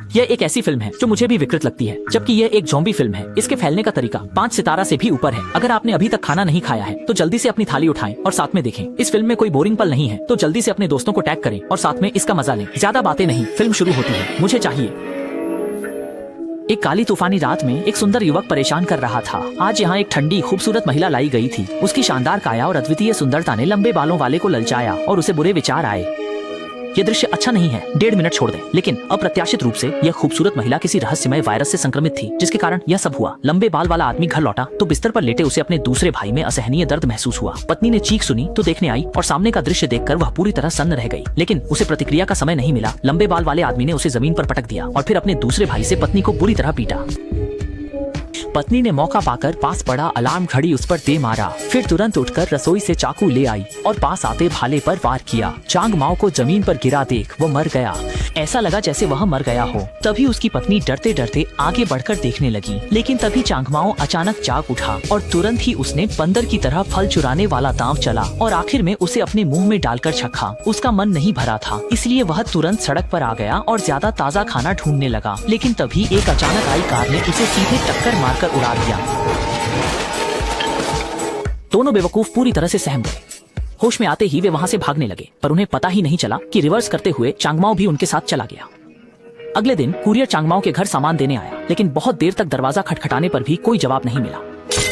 यह एक ऐसी फिल्म है जो मुझे भी विकृत लगती है, जबकि यह एक ज़ॉम्बी फिल्म है। इसके फैलने का तरीका 5 सितारा से भी ऊपर है। अगर आपने अभी तक खाना नहीं खाया है तो जल्दी से अपनी थाली उठाएं और साथ में देखें। इस फिल्म में कोई बोरिंग पल नहीं है, तो जल्दी से अपने दोस्तों को टैग करें और साथ में इसका मजा लें। ज्यादा बातें नहीं, फिल्म शुरू होती है। मुझे चाहिए। एक काली तूफानी रात में एक सुंदर युवक परेशान कर रहा था। आज यहाँ एक ठंडी खूबसूरत महिला लाई गई थी। उसकी शानदार काया और अद्वितीय सुंदरता ने लंबे बालों वाले को ललचाया और उसे बुरे विचार आए। ये दृश्य अच्छा नहीं है, 1.5 मिनट छोड़ दें। लेकिन अप्रत्याशित रूप से यह खूबसूरत महिला किसी रहस्यमय वायरस से संक्रमित थी, जिसके कारण यह सब हुआ। लंबे बाल वाला आदमी घर लौटा तो बिस्तर पर लेटे उसे अपने दूसरे भाई में असहनीय दर्द महसूस हुआ। पत्नी ने चीख सुनी तो देखने आई और सामने का दृश्य देखकर वह पूरी तरह सन्न रह गई। लेकिन उसे प्रतिक्रिया का समय नहीं मिला। लंबे बाल वाले आदमी ने उसे जमीन पर पटक दिया और फिर अपने दूसरे भाई से पत्नी को बुरी तरह पीटा। पत्नी ने मौका पाकर पास पड़ा अलार्म घड़ी उस पर दे मारा, फिर तुरंत उठकर रसोई से चाकू ले आई और पास आते भाले पर वार किया। चांग माओ को जमीन पर गिरा देख वो मर गया। ऐसा लगा जैसे वह मर गया हो। तभी उसकी पत्नी डरते डरते आगे बढ़कर देखने लगी, लेकिन तभी चांग माओ अचानक जाग उठा और तुरंत ही उसने बंदर की तरह फल चुराने वाला दांव चला और आखिर में उसे अपने मुंह में डालकर चखा। उसका मन नहीं भरा था, इसलिए वह तुरंत सड़क पर आ गया और ज्यादा ताज़ा खाना ढूंढने लगा। लेकिन तभी एक अचानक आई कार ने उसे सीधे टक्कर मारकर उड़ा दिया। दोनों बेवकूफ पूरी तरह से सहम गए। होश में आते ही वे वहां से भागने लगे, पर उन्हें पता ही नहीं चला कि रिवर्स करते हुए चांगमाओ भी उनके साथ चला गया। अगले दिन कुरियर चांगमाओ के घर सामान देने आया, लेकिन बहुत देर तक दरवाजा खटखटाने पर भी कोई जवाब नहीं मिला।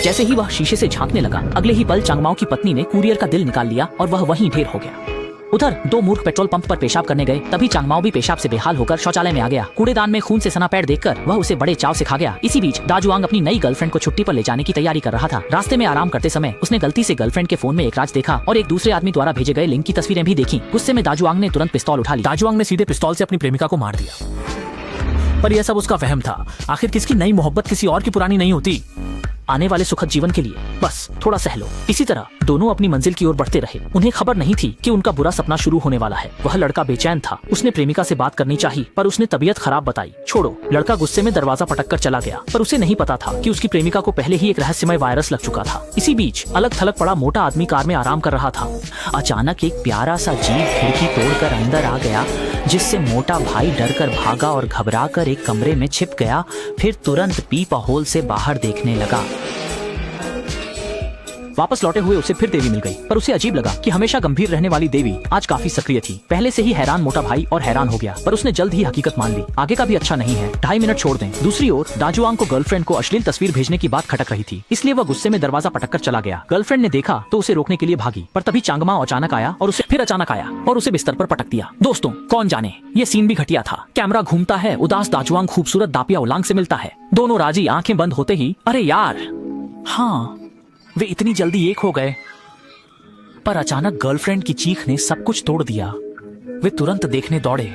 जैसे ही वह शीशे से झांकने लगा, अगले ही पल चांगमाओ की पत्नी ने कुरियर का दिल निकाल लिया और वह वहीं ढेर हो गया। उधर 2 मूर्ख पेट्रोल पंप पर पेशाब करने गए, तभी चांगमाओ भी पेशाब से बेहाल होकर शौचालय में आ गया। कूड़ेदान में खून से सना पैर देखकर वह उसे बड़े चाव से खा गया। इसी बीच दाजुआंग अपनी नई गर्लफ्रेंड को छुट्टी पर ले जाने की तैयारी कर रहा था। रास्ते में आराम करते समय उसने गलती से गर्लफ्रेंड के फोन में एक राज देखा और एक दूसरे आदमी द्वारा भेजे गए लिंक की तस्वीरें भी देखी। गुस्से में दाजुआंग ने तुरंत पिस्तौल उठा ली। दाजुआंग ने सीधे पिस्तौल से अपनी प्रेमिका को मार दिया, पर यह सब उसका वहम था। आखिर किसकी नई मोहब्बत किसी और की पुरानी नहीं होती। आने वाले सुखद जीवन के लिए बस थोड़ा सह लो। इसी तरह दोनों अपनी मंजिल की ओर बढ़ते रहे। उन्हें खबर नहीं थी कि उनका बुरा सपना शुरू होने वाला है। वह लड़का बेचैन था। उसने प्रेमिका से बात करनी चाहिए, पर उसने तबीयत खराब बताई। छोड़ो, लड़का गुस्से में दरवाजा पटक कर चला गया, पर उसे नहीं पता था कि उसकी प्रेमिका को पहले ही एक रहस्यमय वायरस लग चुका था। इसी बीच अलग थलग पड़ा मोटा आदमी कार में आराम कर रहा था। अचानक एक प्यारा सा जीव खिड़की तोड़कर अंदर आ गया, जिससे मोटा भाई डरकर भागा और घबराकर एक कमरे में छिप गया। फिर तुरंत पीप होल से बाहर देखने लगा। वापस लौटे हुए उसे फिर देवी मिल गई, पर उसे अजीब लगा कि हमेशा गंभीर रहने वाली देवी आज काफी सक्रिय थी। पहले से ही हैरान मोटा भाई और हैरान हो गया, पर उसने जल्द ही हकीकत मान ली। आगे का भी अच्छा नहीं है, 2.5 मिनट छोड़ दें। दूसरी ओर दाजुआंग को गर्लफ्रेंड को अश्लील तस्वीर भेजने की बात खटक रही थी, इसलिए वह गुस्से में दरवाजा पटक कर चला गया। गर्लफ्रेंड ने देखा तो उसे रोकने के लिए भागी, पर तभी चांगमाओ अचानक आया और उसे बिस्तर पर पटक दिया। दोस्तों, कौन जाने ये सीन भी घटिया था। कैमरा घूमता है, उदास दाजुआंग खूबसूरत दापिया उलांग से मिलता है। दोनों राजी आंखें बंद होते ही, अरे यार, हाँ, वे इतनी जल्दी एक हो गए। पर अचानक गर्लफ्रेंड की चीख ने सब कुछ तोड़ दिया। वे तुरंत देखने दौड़े।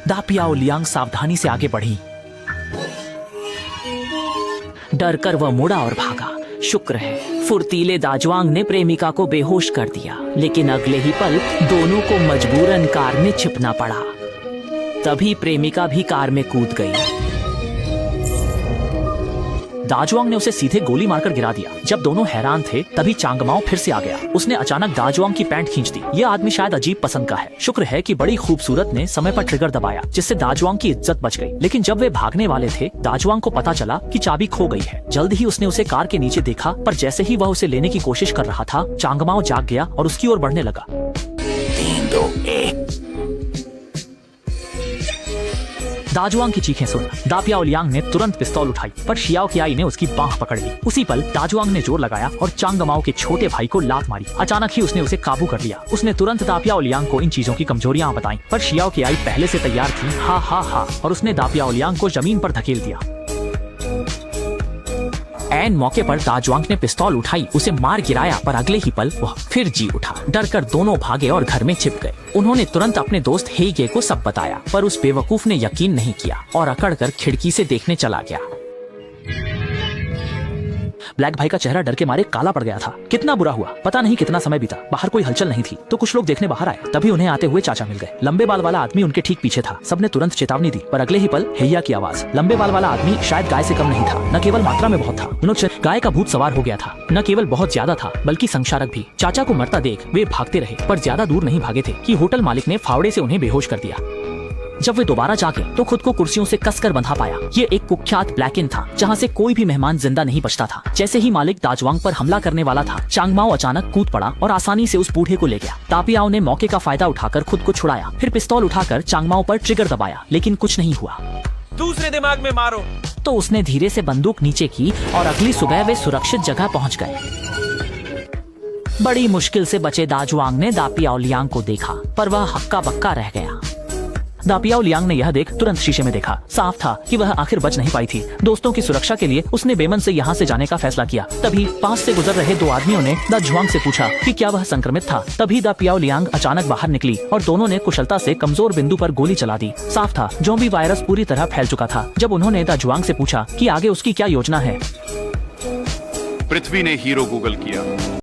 दापियाओ लियांग सावधानी से आगे बढ़ी। डर कर वह मुड़ा और भागा। शुक्र है फुर्तीले दाजुआंग ने प्रेमिका को बेहोश कर दिया, लेकिन अगले ही पल दोनों को मजबूरन कार में छिपना पड़ा। तभी प्रेमिका भी कार में कूद गई। दाजुआंग ने उसे सीधे गोली मारकर गिरा दिया। जब दोनों हैरान थे, तभी चांगमाओ फिर से आ गया। उसने अचानक दाजुआंग की पैंट खींच दी। यह आदमी शायद अजीब पसंद का है। शुक्र है कि बड़ी खूबसूरत ने समय पर ट्रिगर दबाया, जिससे दाजुआंग की इज्जत बच गई। लेकिन जब वे भागने वाले थे, दाजुआंग को पता चला कि चाबी खो गई है। जल्द ही उसने उसे कार के नीचे देखा, पर जैसे ही वह उसे लेने की कोशिश कर रहा था, चांगमाओ जाग गया और उसकी ओर बढ़ने लगा। 3, 2, 1। दाजुआंग की चीखें सुन दापियाओ लियांग ने तुरंत पिस्तौल उठाई, पर शियाओ कियाई ने उसकी बांह पकड़ ली। उसी पल दाजुआंग ने जोर लगाया और चांगमाओ के छोटे भाई को लात मारी। अचानक ही उसने उसे काबू कर लिया। उसने तुरंत दापियाओ लियांग को इन चीजों की कमजोरियां बताई, पर शियाओ कियाई पहले से तैयार थी। हा हा हा, और उसने दापियाओ लियांग को जमीन पर धकेल दिया। ऐन मौके पर दाजुआंग ने पिस्तौल उठाई, उसे मार गिराया, पर अगले ही पल वह फिर जी उठा। डरकर दोनों भागे और घर में छिप गए। उन्होंने तुरंत अपने दोस्त हेइगे को सब बताया, पर उस बेवकूफ ने यकीन नहीं किया और अकड़कर खिड़की से देखने चला गया। ब्लैक भाई का चेहरा डर के मारे काला पड़ गया था। कितना बुरा हुआ। पता नहीं कितना समय बीता, बाहर कोई हलचल नहीं थी, तो कुछ लोग देखने बाहर आए। तभी उन्हें आते हुए चाचा मिल गए। लंबे बाल वाला आदमी उनके ठीक पीछे था। सबने तुरंत चेतावनी दी, पर अगले ही पल हैया की आवाज। लंबे बाल वाला आदमी शायद गाय से कम नहीं था, न केवल मात्रा में बहुत था। गाय का भूत सवार हो गया था। न केवल बहुत ज्यादा था, बल्कि संक्षारक भी। चाचा को मरता देख वे भागते रहे, पर ज्यादा दूर नहीं भागे थे कि होटल मालिक ने फावड़े से उन्हें बेहोश कर दिया। जब वे दोबारा जागे तो खुद को कुर्सियों से कसकर बंधा पाया। ये एक कुख्यात ब्लैक इन था जहाँ से कोई भी मेहमान जिंदा नहीं बचता था। जैसे ही मालिक दाजुआंग पर हमला करने वाला था, चांगमाओ अचानक कूद पड़ा और आसानी से उस बूढ़े को ले गया। तापियाओ ने मौके का फायदा उठाकर खुद को छुड़ाया, फिर पिस्तौल उठाकर चांगमाओ पर ट्रिगर दबाया, लेकिन कुछ नहीं हुआ। दूसरे दिमाग में मारो। तो उसने धीरे से बंदूक नीचे की और अगली सुबह वे सुरक्षित जगह पहुंच गए। बड़ी मुश्किल से बचे दाजुआंग ने दापियाओ लियांग को देखा, पर वह हक्का बक्का रह गया। दापियाओ लियांग ने यह देख तुरंत शीशे में देखा। साफ था कि वह आखिर बच नहीं पाई थी। दोस्तों की सुरक्षा के लिए उसने बेमन से यहाँ से जाने का फैसला किया। तभी पास से गुजर रहे दो आदमियों ने दा जुआंग से पूछा कि क्या वह संक्रमित था। तभी दापियाओ लियांग अचानक बाहर निकली और दोनों ने कुशलता से कमजोर बिंदु पर गोली चला दी। साफ था ज़ॉम्बी वायरस पूरी तरह फैल चुका था। जब उन्होंने दा जुआंग से पूछा कि आगे उसकी क्या योजना है, पृथ्वी ने हीरो गूगल किया।